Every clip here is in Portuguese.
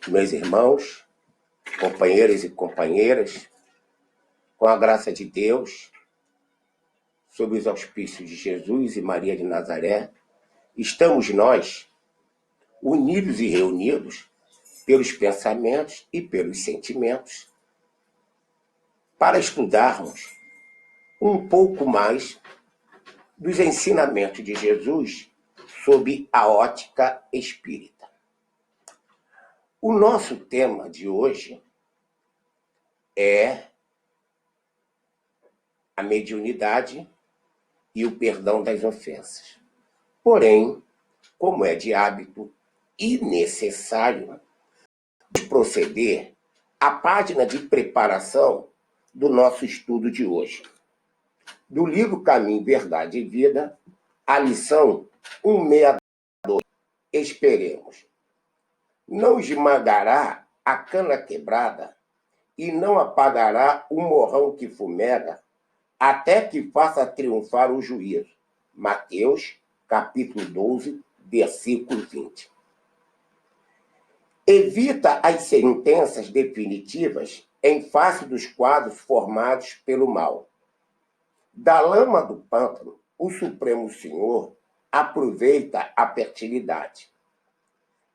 Meus irmãos, companheiros e companheiras, com a graça de Deus, sob os auspícios de Jesus e Maria de Nazaré, estamos nós, unidos e reunidos pelos pensamentos e pelos sentimentos, para estudarmos um pouco mais dos ensinamentos de Jesus sob a ótica espírita. O nosso tema de hoje é a mediunidade e o perdão das ofensas. Porém, como é de hábito e necessário proceder à página de preparação do nosso estudo de hoje. Do livro Caminho, Verdade e Vida, a lição 162. Esperemos. Não esmagará a cana quebrada e não apagará o morrão que fumega, até que faça triunfar o juízo. Mateus, capítulo 12, versículo 20. Evita as sentenças definitivas em face dos quadros formados pelo mal. Da lama do pântano, o Supremo Senhor aproveita a fertilidade.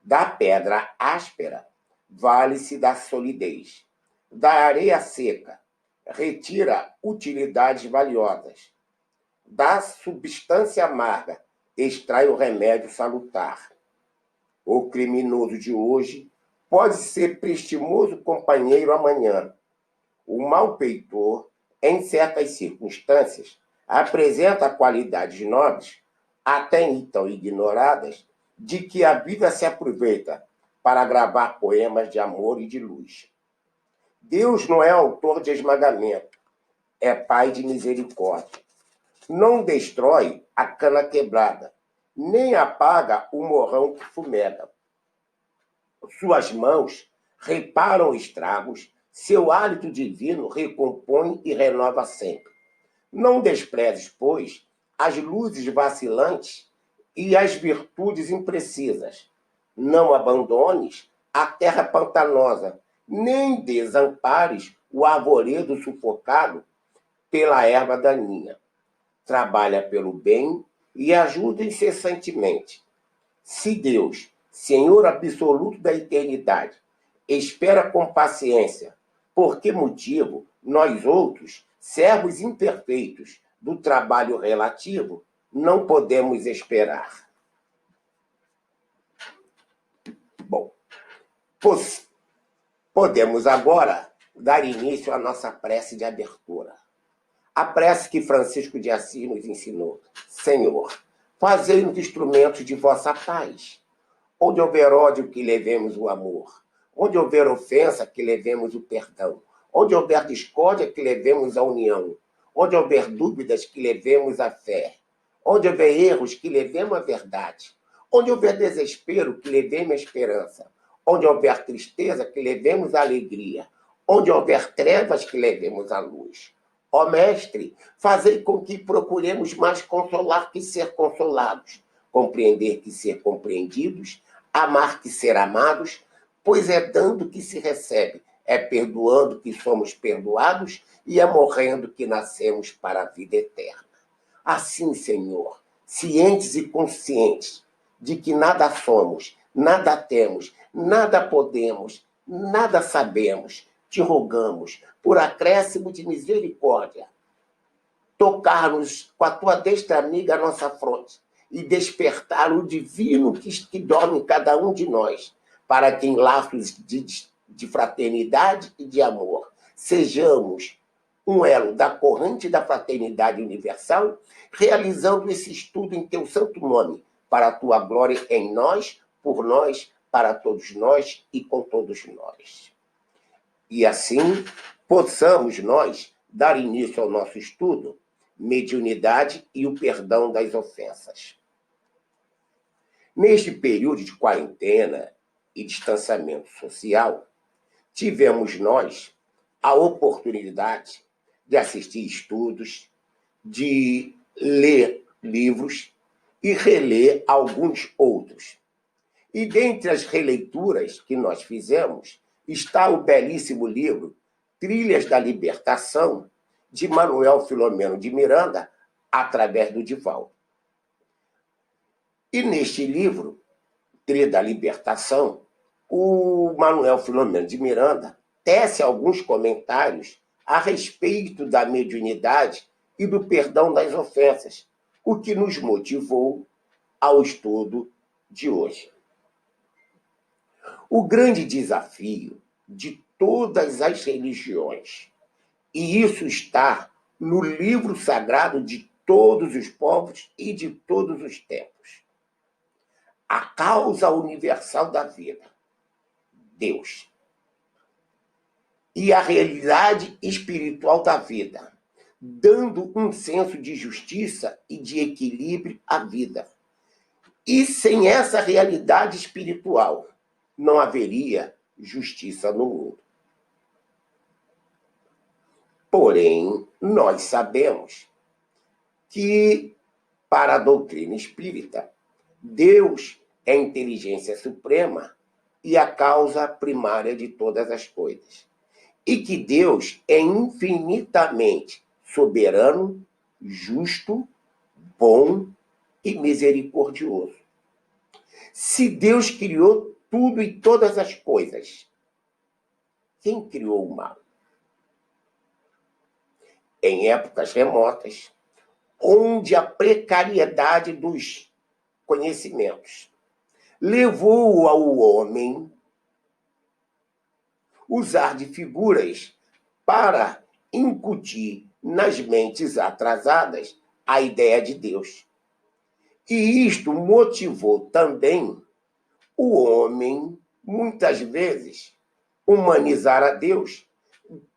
Da pedra áspera, vale-se da solidez. Da areia seca, retira utilidades valiosas. Da substância amarga, extrai o remédio salutar. O criminoso de hoje pode ser prestimoso companheiro amanhã. O malfeitor, em certas circunstâncias, apresenta qualidades nobres, até então ignoradas, de que a vida se aproveita para gravar poemas de amor e de luz. Deus não é autor de esmagamento, é Pai de misericórdia. Não destrói a cana quebrada, nem apaga o morrão que fumega. Suas mãos reparam estragos, seu hálito divino recompõe e renova sempre. Não desprezes, pois, as luzes vacilantes e as virtudes imprecisas. Não abandones a terra pantanosa, nem desampares o arvoredo sufocado pela erva daninha. Trabalha pelo bem e ajuda incessantemente. Se Deus, Senhor absoluto da eternidade, espera com paciência, por que motivo nós outros, servos imperfeitos do trabalho relativo, não podemos esperar? Bom, podemos agora dar início à nossa prece de abertura. A prece que Francisco de Assis nos ensinou. Senhor, fazei-nos instrumentos de vossa paz. Onde houver ódio, que levemos o amor. Onde houver ofensa, que levemos o perdão. Onde houver discórdia, que levemos a união. Onde houver dúvidas, que levemos a fé. Onde houver erros, que levemos a verdade. Onde houver desespero, que levemos a esperança. Onde houver tristeza, que levemos a alegria. Onde houver trevas, que levemos a luz. Ó Mestre, fazei com que procuremos mais consolar que ser consolados, compreender que ser compreendidos, amar que ser amados, pois é dando que se recebe, é perdoando que somos perdoados e é morrendo que nascemos para a vida eterna. Assim, Senhor, cientes e conscientes de que nada somos, nada temos, nada podemos, nada sabemos, te rogamos, por acréscimo de misericórdia, tocar-nos com a tua destra amiga à nossa fronte e despertar o divino que dorme em cada um de nós, para que em laços de fraternidade e de amor sejamos um elo da corrente da fraternidade universal, realizando esse estudo em teu santo nome, para a tua glória em nós, por nós, para todos nós e com todos nós. E assim, possamos nós dar início ao nosso estudo, mediunidade e o perdão das ofensas. Neste período de quarentena e distanciamento social, tivemos nós a oportunidade de assistir estudos, de ler livros e reler alguns outros. E dentre as releituras que nós fizemos, está o belíssimo livro Trilhas da Libertação, de Manuel Filomeno de Miranda, através do Divaldo. E neste livro, Trilhas da Libertação, o Manuel Filomeno de Miranda tece alguns comentários a respeito da mediunidade e do perdão das ofensas, o que nos motivou ao estudo de hoje. O grande desafio de todas as religiões, e isso está no livro sagrado de todos os povos e de todos os tempos. A causa universal da vida, Deus. E a realidade espiritual da vida, dando um senso de justiça e de equilíbrio à vida. E sem essa realidade espiritual, não haveria justiça no mundo. Porém, nós sabemos que, para a doutrina espírita, Deus é a inteligência suprema e a causa primária de todas as coisas. E que Deus é infinitamente soberano, justo, bom e misericordioso. Se Deus criou tudo e todas as coisas, quem criou o mal? Em épocas remotas, onde a precariedade dos conhecimentos levou ao homem usar de figuras para incutir nas mentes atrasadas a ideia de Deus. E isto motivou também o homem, muitas vezes, humanizar a Deus,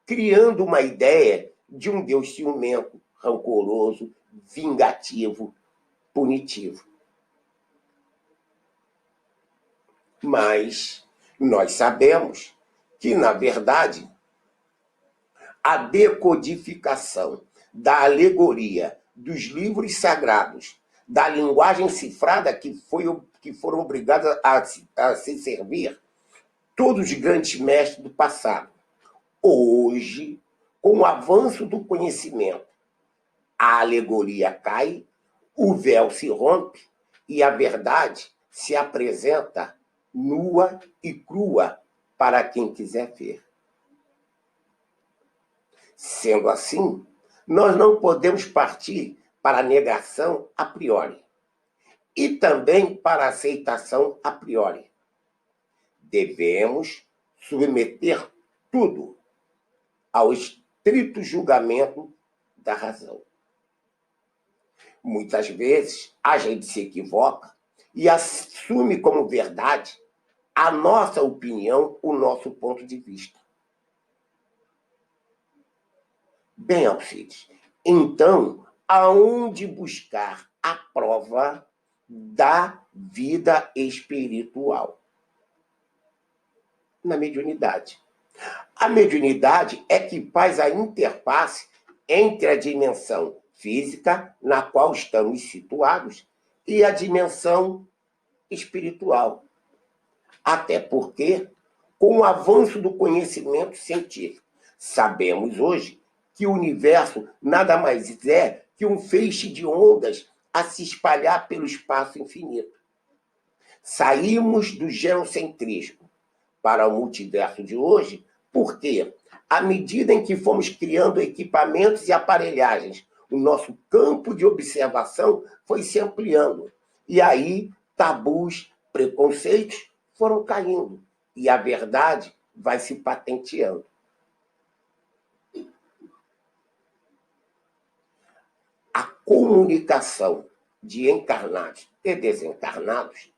criando uma ideia de um Deus ciumento, rancoroso, vingativo, punitivo. Mas nós sabemos que, na verdade, a decodificação da alegoria dos livros sagrados, da linguagem cifrada que foram obrigados a se servir todos os grandes mestres do passado. Hoje, com o avanço do conhecimento, a alegoria cai, o véu se rompe e a verdade se apresenta nua e crua para quem quiser ver. Sendo assim, nós não podemos partir para a negação a priori e também para a aceitação a priori. Devemos submeter tudo ao estrito julgamento da razão. Muitas vezes a gente se equivoca e assume como verdade a nossa opinião, o nosso ponto de vista. Bem, Alcides, então, aonde buscar a prova da vida espiritual? Na mediunidade. A mediunidade é que faz a interface entre a dimensão física, na qual estamos situados, e a dimensão espiritual. Até porque, com o avanço do conhecimento científico, sabemos hoje que o universo nada mais é que um feixe de ondas a se espalhar pelo espaço infinito. Saímos do geocentrismo para o multiverso de hoje, porque, à medida em que fomos criando equipamentos e aparelhagens, o nosso campo de observação foi se ampliando. E aí, tabus, preconceitos foram caindo. E a verdade vai se patenteando. A comunicação de encarnados e desencarnados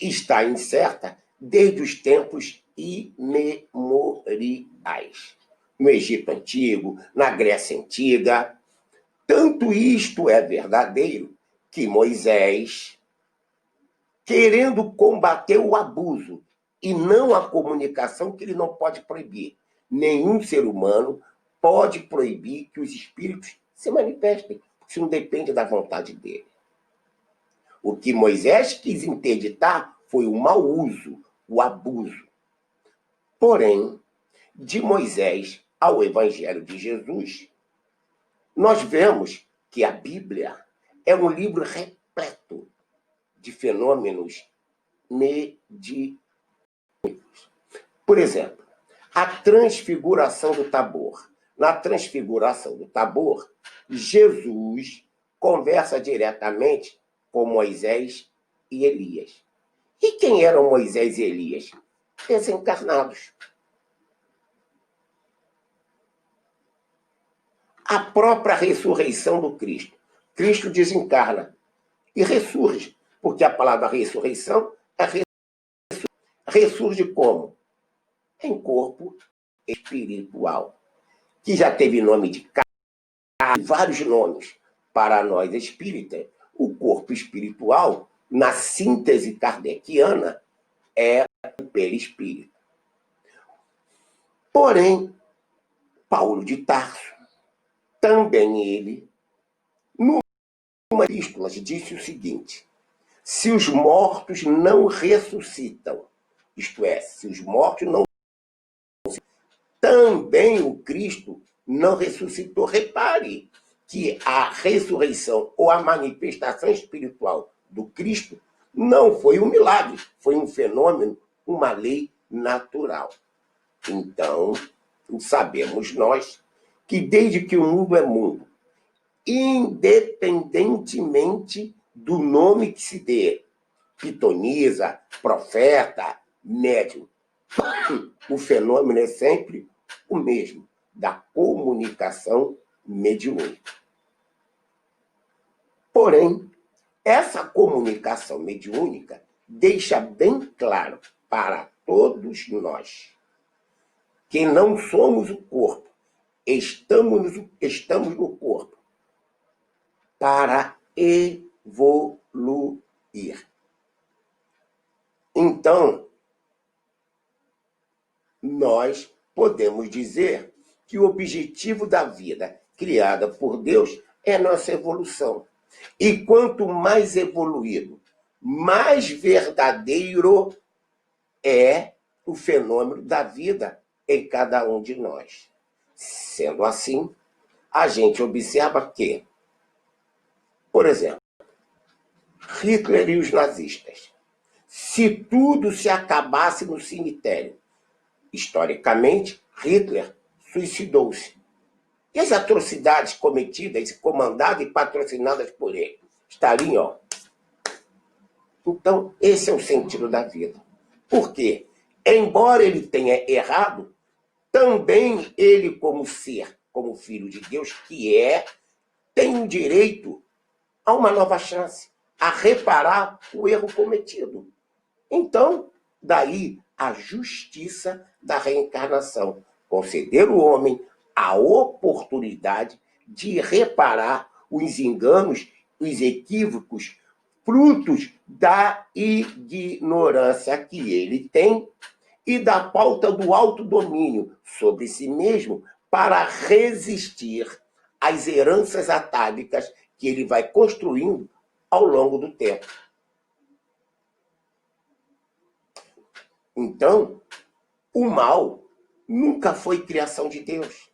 está incerta desde os tempos imemoriais. No Egito Antigo, na Grécia Antiga. Tanto isto é verdadeiro que Moisés, querendo combater o abuso e não a comunicação, que ele não pode proibir. Nenhum ser humano pode proibir que os espíritos se manifestem, porque isso não depende da vontade dele. O que Moisés quis interditar foi o mau uso, o abuso. Porém, de Moisés ao Evangelho de Jesus, nós vemos que a Bíblia é um livro repleto de fenômenos mediúnicos. Por exemplo, a transfiguração do Tabor. Na transfiguração do Tabor, Jesus conversa diretamente com Moisés e Elias. E quem eram Moisés e Elias? Desencarnados. A própria ressurreição do Cristo. Cristo desencarna e ressurge, porque a palavra ressurreição é ressurge como? Em corpo espiritual, que já teve nome de carne, vários nomes. Para nós espíritas, o corpo espiritual, na síntese kardeciana, é o perispírito. Porém, Paulo de Tarso, também ele, numa epístola, disse o seguinte: se os mortos não ressuscitam, isto é, se os mortos não também o Cristo não ressuscitou. Repare que a ressurreição ou a manifestação espiritual do Cristo não foi um milagre, foi um fenômeno, uma lei natural. Então, sabemos nós que desde que o mundo é mundo, independentemente do nome que se dê, pitonisa, profeta, médium, o fenômeno é sempre o mesmo, da comunicação mediúnica. Porém, essa comunicação mediúnica deixa bem claro para todos nós que não somos o corpo, estamos no corpo para evoluir. Então, nós podemos dizer que o objetivo da vida criada por Deus é nossa evolução. E quanto mais evoluído, mais verdadeiro é o fenômeno da vida em cada um de nós. Sendo assim, a gente observa que, por exemplo, Hitler e os nazistas, se tudo se acabasse no cemitério, historicamente, Hitler suicidou-se. E as atrocidades cometidas, comandadas e patrocinadas por ele estariam, ó. Então, esse é o sentido da vida. Por quê? Embora ele tenha errado, também ele, como ser, como filho de Deus que é, tem o direito a uma nova chance, a reparar o erro cometido. Então, daí a justiça da reencarnação, conceder ao homem a oportunidade de reparar os enganos, os equívocos, frutos da ignorância que ele tem e da falta do autodomínio sobre si mesmo para resistir às heranças atávicas que ele vai construindo ao longo do tempo. Então, o mal nunca foi criação de Deus.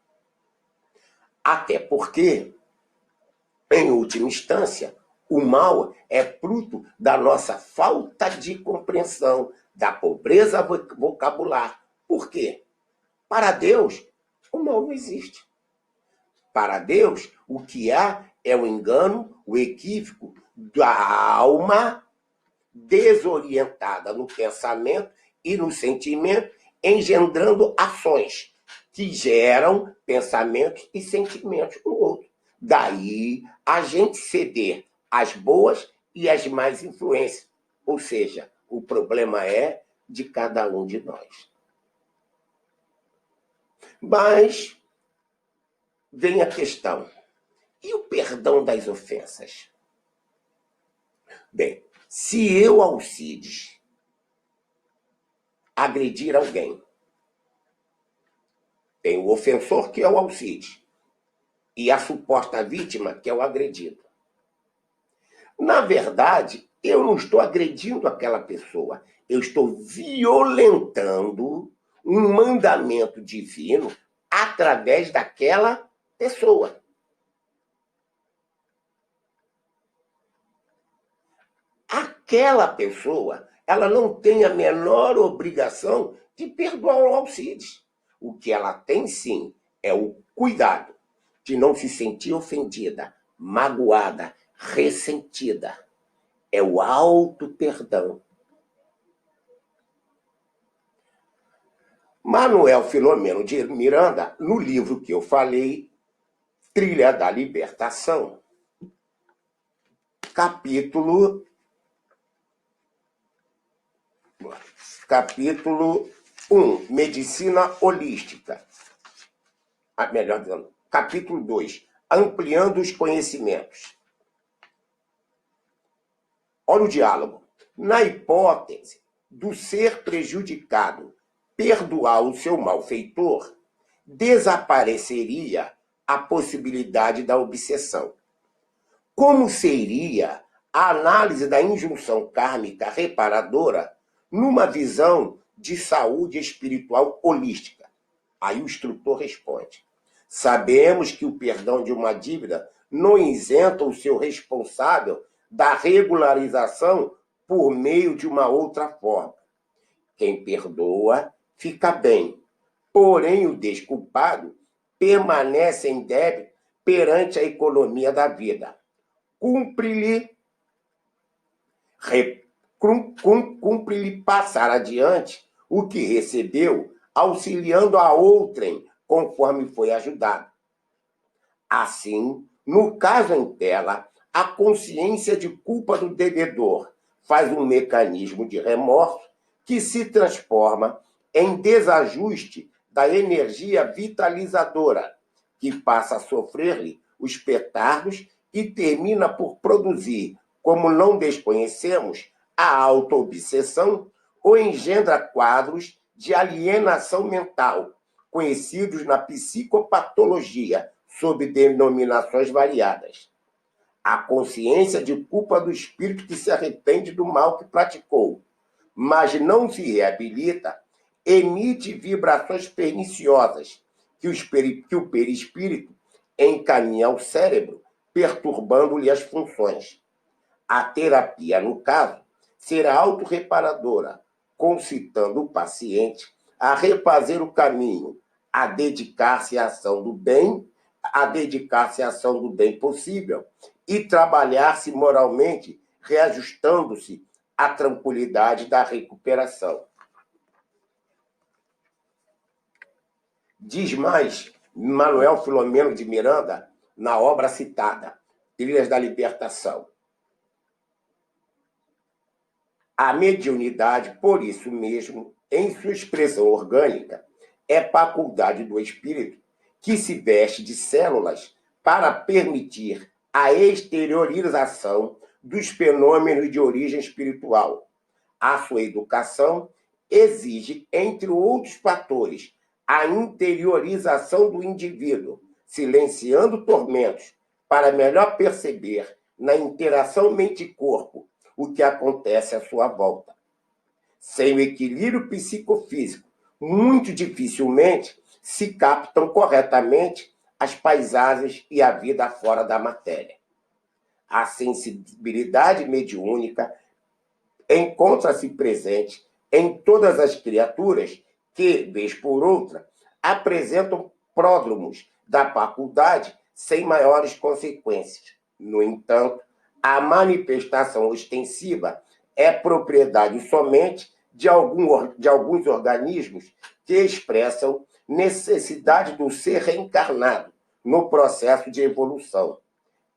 Até porque, em última instância, o mal é fruto da nossa falta de compreensão, da pobreza vocabular. Por quê? Para Deus, o mal não existe. Para Deus, o que há é o engano, o equívoco da alma desorientada no pensamento e no sentimento, engendrando ações que geram pensamentos e sentimentos no outro. Daí a gente ceder às boas e às más influências. Ou seja, o problema é de cada um de nós. Mas vem a questão: e o perdão das ofensas? Bem, se eu, Alcides, agredir alguém, tem o ofensor, que é o Alcides, e a suposta vítima, que é o agredido. Na verdade, eu não estou agredindo aquela pessoa, eu estou violentando um mandamento divino através daquela pessoa. Aquela pessoa, ela não tem a menor obrigação de perdoar o Alcides. O que ela tem, sim, é o cuidado de não se sentir ofendida, magoada, ressentida. É o auto-perdão. Manuel Filomeno de Miranda, no livro que eu falei, Trilha da Libertação, capítulo 1, Medicina Holística. Melhor dizendo, capítulo 2, Ampliando os Conhecimentos. Olha o diálogo. Na hipótese do ser prejudicado perdoar o seu malfeitor, desapareceria a possibilidade da obsessão. Como seria a análise da injunção kármica reparadora numa visão de saúde espiritual holística? Aí o instrutor responde: sabemos que o perdão de uma dívida não isenta o seu responsável da regularização por meio de uma outra forma. Quem perdoa fica bem, porém o desculpado permanece em débito perante a economia da vida. Cumpre-lhe passar adiante o que recebeu, auxiliando a outrem conforme foi ajudado. Assim, no caso em tela, a consciência de culpa do devedor faz um mecanismo de remorso que se transforma em desajuste da energia vitalizadora, que passa a sofrer-lhe os petardos e termina por produzir, como não desconhecemos, a autoobsessão ou engendra quadros de alienação mental, conhecidos na psicopatologia sob denominações variadas. A consciência de culpa do espírito que se arrepende do mal que praticou, mas não se reabilita, emite vibrações perniciosas que o perispírito encaminha ao cérebro, perturbando-lhe as funções. A terapia, no caso, será autorreparadora, concitando o paciente a refazer o caminho, a dedicar-se à ação do bem, possível e trabalhar-se moralmente, reajustando-se à tranquilidade da recuperação. Diz mais Manuel Filomeno de Miranda na obra citada, Trilhas da Libertação. A mediunidade, por isso mesmo, em sua expressão orgânica, é faculdade do espírito que se veste de células para permitir a exteriorização dos fenômenos de origem espiritual. A sua educação exige, entre outros fatores, a interiorização do indivíduo, silenciando tormentos para melhor perceber na interação mente-corpo o que acontece à sua volta. Sem o equilíbrio psicofísico, muito dificilmente se captam corretamente as paisagens e a vida fora da matéria. A sensibilidade mediúnica encontra-se presente em todas as criaturas que, vez por outra, apresentam pródromos da faculdade sem maiores consequências. No entanto, a manifestação ostensiva é propriedade somente de alguns organismos que expressam necessidade do ser reencarnado no processo de evolução.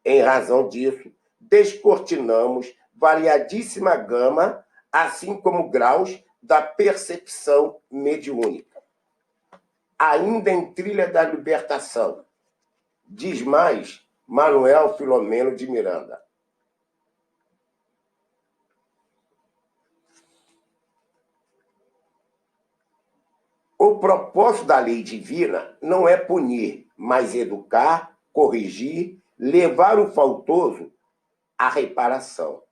Em razão disso, descortinamos variadíssima gama, assim como graus da percepção mediúnica. Ainda em Trilha da Libertação, diz mais Manuel Filomeno de Miranda: o propósito da lei divina não é punir, mas educar, corrigir, levar o faltoso à reparação.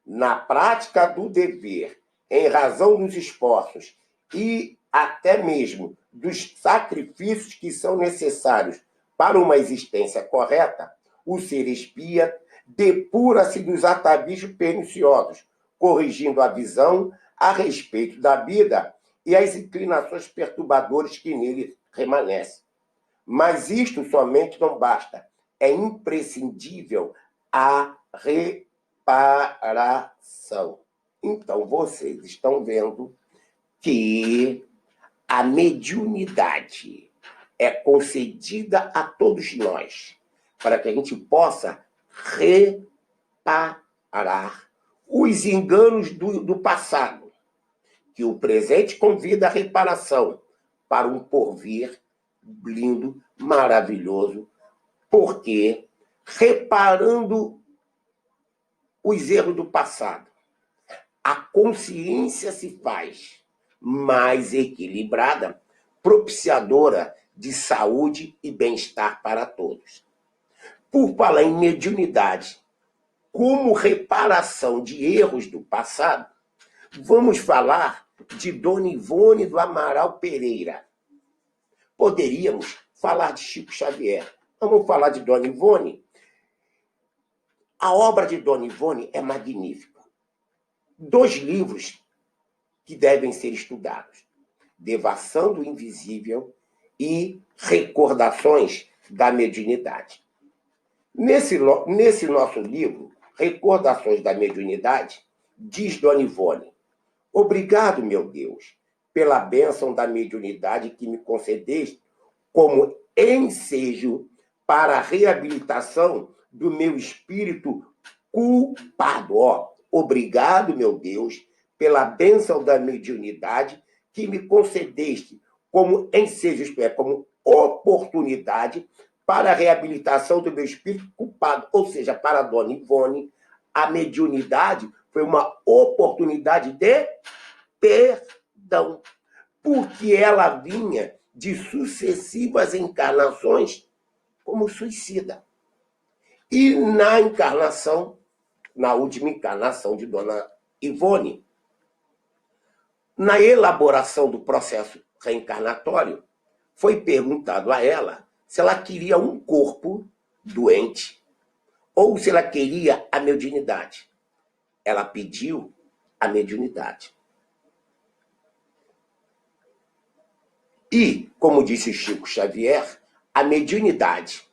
na prática do dever, em razão dos esforços e até mesmo dos sacrifícios que são necessários para uma existência correta, o ser espia depura-se dos atavismos perniciosos, corrigindo a visão a respeito da vida e as inclinações perturbadoras que nele remanescem. Mas isto somente não basta. É imprescindível a reparação. Então, vocês estão vendo que a mediunidade é concedida a todos nós para que a gente possa reparar os enganos do passado, que o presente convida à reparação para um porvir lindo, maravilhoso, porque reparando os erros do passado, a consciência se faz mais equilibrada, propiciadora de saúde e bem-estar para todos. Por falar em mediunidade, como reparação de erros do passado, vamos falar de Dona Ivone do Amaral Pereira. Poderíamos falar de Chico Xavier. Vamos falar de Dona Ivone? A obra de Dona Ivone é magnífica. 2 livros que devem ser estudados: Devassando o Invisível e Recordações da Mediunidade. Nesse nosso livro, Recordações da Mediunidade, diz Dona Ivone: obrigado, meu Deus, pela bênção da mediunidade que me concedeste como ensejo para a reabilitação do meu espírito culpado. Obrigado, meu Deus, pela bênção da mediunidade que me concedeste como ensejo, isto é, como oportunidade para a reabilitação do meu espírito culpado. Ou seja, para a Dona Ivone, a mediunidade foi uma oportunidade de perdão, porque ela vinha de sucessivas encarnações como suicida. E na encarnação, na última encarnação de Dona Ivone, na elaboração do processo reencarnatório, foi perguntado a ela se ela queria um corpo doente ou se ela queria a mediunidade. Ela pediu a mediunidade. E, como disse Chico Xavier, a mediunidade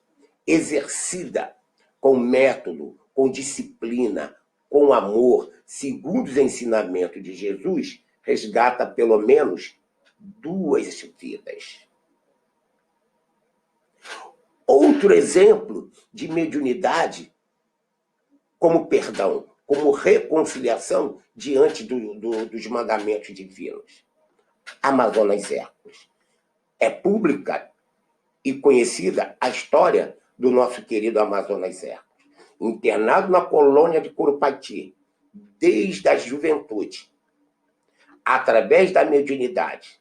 exercida com método, com disciplina, com amor, segundo os ensinamentos de Jesus, resgata pelo menos 2 vidas. Outro exemplo de mediunidade como perdão, como reconciliação diante dos mandamentos divinos. Amazonas Hércules. É pública e conhecida a história do nosso querido Amazonas Hércules, internado na colônia de Curupati, desde a juventude, através da mediunidade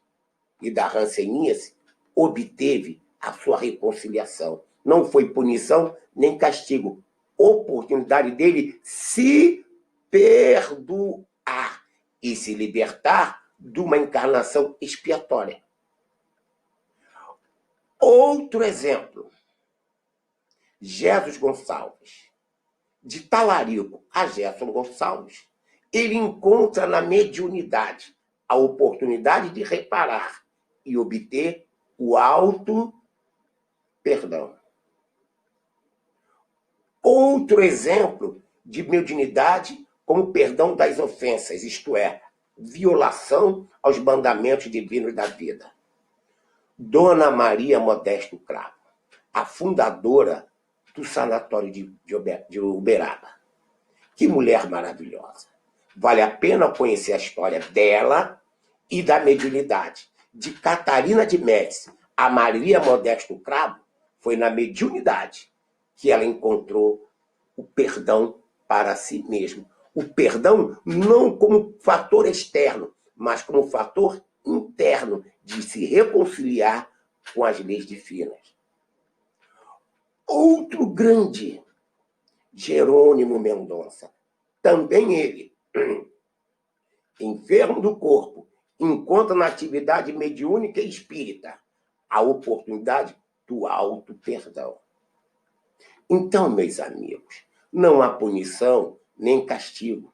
e da hanseníase, obteve a sua reconciliação. Não foi punição nem castigo, oportunidade dele se perdoar e se libertar de uma encarnação expiatória. Outro exemplo, Jesus Gonçalves. De Talarico a Gerson Gonçalves, ele encontra na mediunidade a oportunidade de reparar e obter o auto-perdão. Outro exemplo de mediunidade como perdão das ofensas, isto é, violação aos mandamentos divinos da vida. Dona Maria Modesto Cravo, a fundadora do sanatório de Uberaba. Que mulher maravilhosa. Vale a pena conhecer a história dela e da mediunidade. De Catarina de Médici a Maria Modesto Cravo, foi na mediunidade que ela encontrou o perdão para si mesma. O perdão não como fator externo, mas como fator interno de se reconciliar com as leis divinas. Outro grande, Jerônimo Mendonça, também ele, enfermo do corpo, encontra na atividade mediúnica e espírita a oportunidade do auto-perdão. Então, meus amigos, não há punição nem castigo.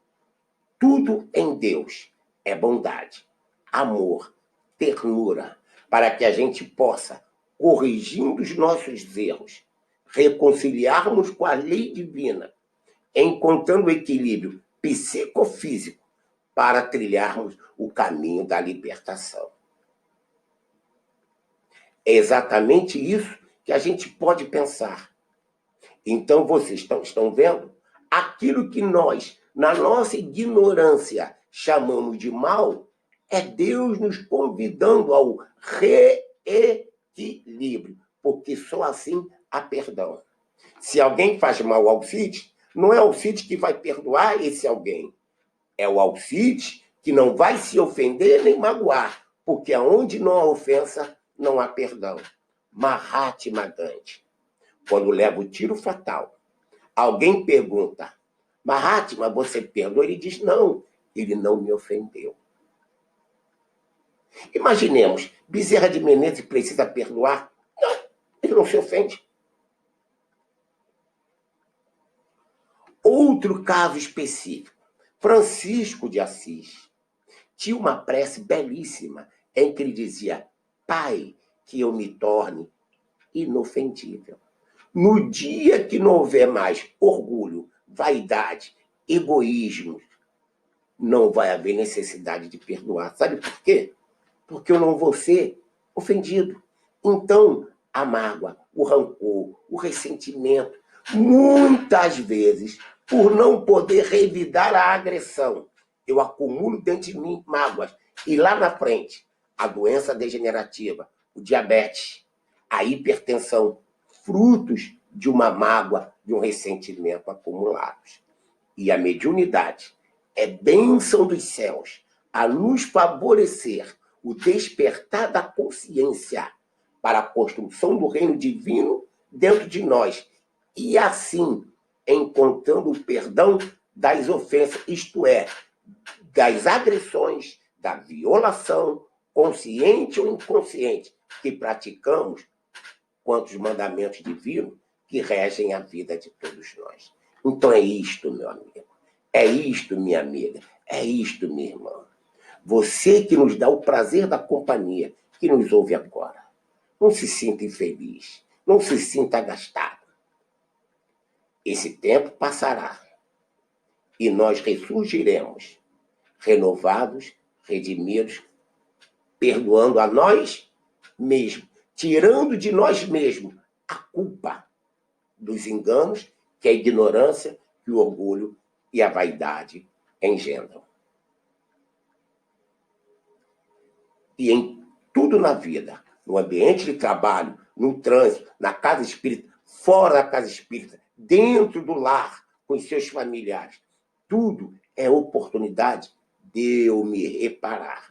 Tudo em Deus é bondade, amor, ternura, para que a gente possa, corrigindo os nossos erros, reconciliarmos com a lei divina, encontrando o equilíbrio psicofísico para trilharmos o caminho da libertação. É exatamente isso que a gente pode pensar. Então, vocês estão vendo? Aquilo que nós, na nossa ignorância, chamamos de mal, é Deus nos convidando ao reequilíbrio, porque só assim há perdão. Se alguém faz mal ao Alcides, não é o Alcides que vai perdoar esse alguém. É o Alcides que não vai se ofender nem magoar, porque aonde não há ofensa, não há perdão. Mahatma Gandhi, quando leva o tiro fatal, alguém pergunta, Mahatma, você perdoa? Ele diz, não, ele não me ofendeu. Imaginemos, Bezerra de Menezes precisa perdoar? Não, ele não se ofende. Outro caso específico, Francisco de Assis tinha uma prece belíssima em que ele dizia, Pai, que eu me torne inofendível. No dia que não houver mais orgulho, vaidade, egoísmo, não vai haver necessidade de perdoar. Sabe por quê? Porque eu não vou ser ofendido. Então, a mágoa, o rancor, o ressentimento, muitas vezes, por não poder revidar a agressão, eu acumulo dentro de mim mágoas. E lá na frente, a doença degenerativa, o diabetes, a hipertensão, frutos de uma mágoa, de um ressentimento acumulados. E a mediunidade é bênção dos céus a nos favorecer o despertar da consciência para a construção do reino divino dentro de nós. E assim, encontrando o perdão das ofensas, isto é, das agressões, da violação, consciente ou inconsciente, que praticamos quanto os mandamentos divinos que regem a vida de todos nós. Então é isto, meu amigo. É isto, minha amiga. É isto, minha irmã. Você que nos dá o prazer da companhia, que nos ouve agora. Não se sinta infeliz. Não se sinta gastado. Esse tempo passará. E nós ressurgiremos, renovados, redimidos, perdoando a nós mesmos, tirando de nós mesmos a culpa dos enganos que a ignorância, que o orgulho e a vaidade engendram. E em tudo na vida, no ambiente de trabalho, no trânsito, na casa espírita, fora da casa espírita, dentro do lar, com os seus familiares, tudo é oportunidade de eu me reparar.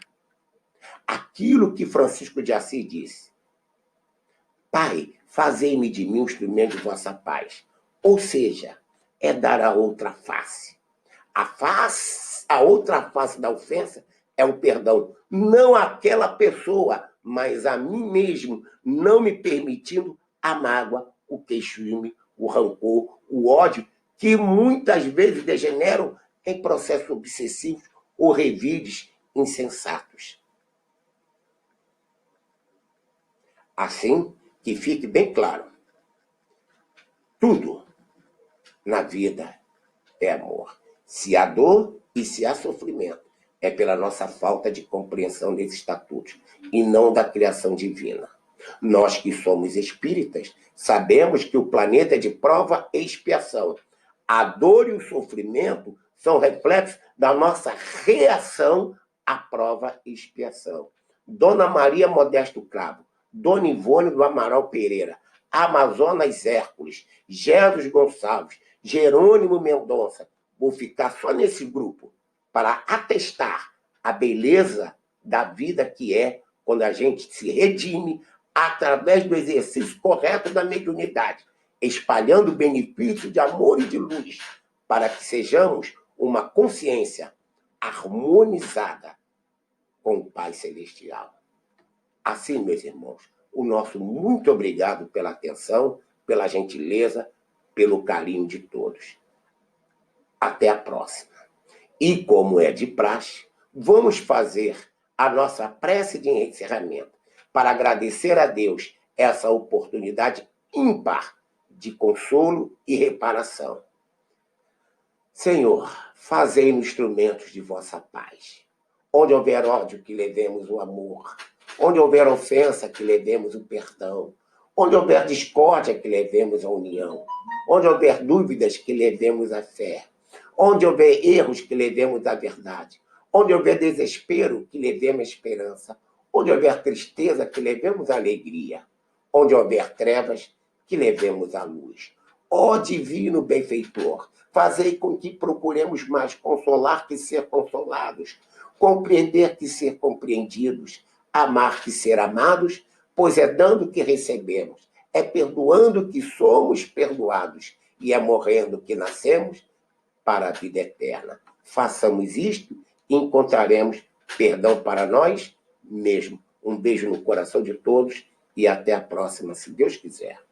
Aquilo que Francisco de Assis disse, Pai, fazei-me de mim um instrumento de vossa paz. Ou seja, é dar a outra face. A outra face da ofensa é o perdão. Não àquela pessoa, mas a mim mesmo, não me permitindo a mágoa, o queixume, o rancor, o ódio, que muitas vezes degeneram em processos obsessivos ou revides insensatos. Assim, que fique bem claro, tudo na vida é amor. Se há dor e se há sofrimento, é pela nossa falta de compreensão desses estatutos e não da criação divina. Nós que somos espíritas, sabemos que o planeta é de prova e expiação. A dor e o sofrimento são reflexos da nossa reação à prova e expiação. Dona Maria Modesto Cravo, Dona Ivone do Amaral Pereira, Amazonas Hércules, Gerdos Gonçalves, Jerônimo Mendonça. Vou ficar só nesse grupo para atestar a beleza da vida que é quando a gente se redime através do exercício correto da mediunidade, espalhando o benefício de amor e de luz, para que sejamos uma consciência harmonizada com o Pai Celestial. Assim, meus irmãos, o nosso muito obrigado pela atenção, pela gentileza, pelo carinho de todos. Até a próxima. E, como é de praxe, vamos fazer a nossa prece de encerramento para agradecer a Deus essa oportunidade ímpar de consolo e reparação. Senhor, fazei-nos instrumentos de vossa paz. Onde houver ódio, que levemos o amor. Onde houver ofensa, que levemos o perdão. Onde houver discórdia, que levemos a união. Onde houver dúvidas, que levemos a fé. Onde houver erros, que levemos a verdade. Onde houver desespero, que levemos a esperança. Onde houver tristeza, que levemos a alegria. Onde houver trevas, que levemos a luz. Ó divino benfeitor, fazei com que procuremos mais consolar que ser consolados, compreender que ser compreendidos, amar que ser amados, pois é dando que recebemos, é perdoando que somos perdoados, e é morrendo que nascemos para a vida eterna. Façamos isto e encontraremos perdão para nós mesmos. Um beijo no coração de todos e até a próxima, se Deus quiser.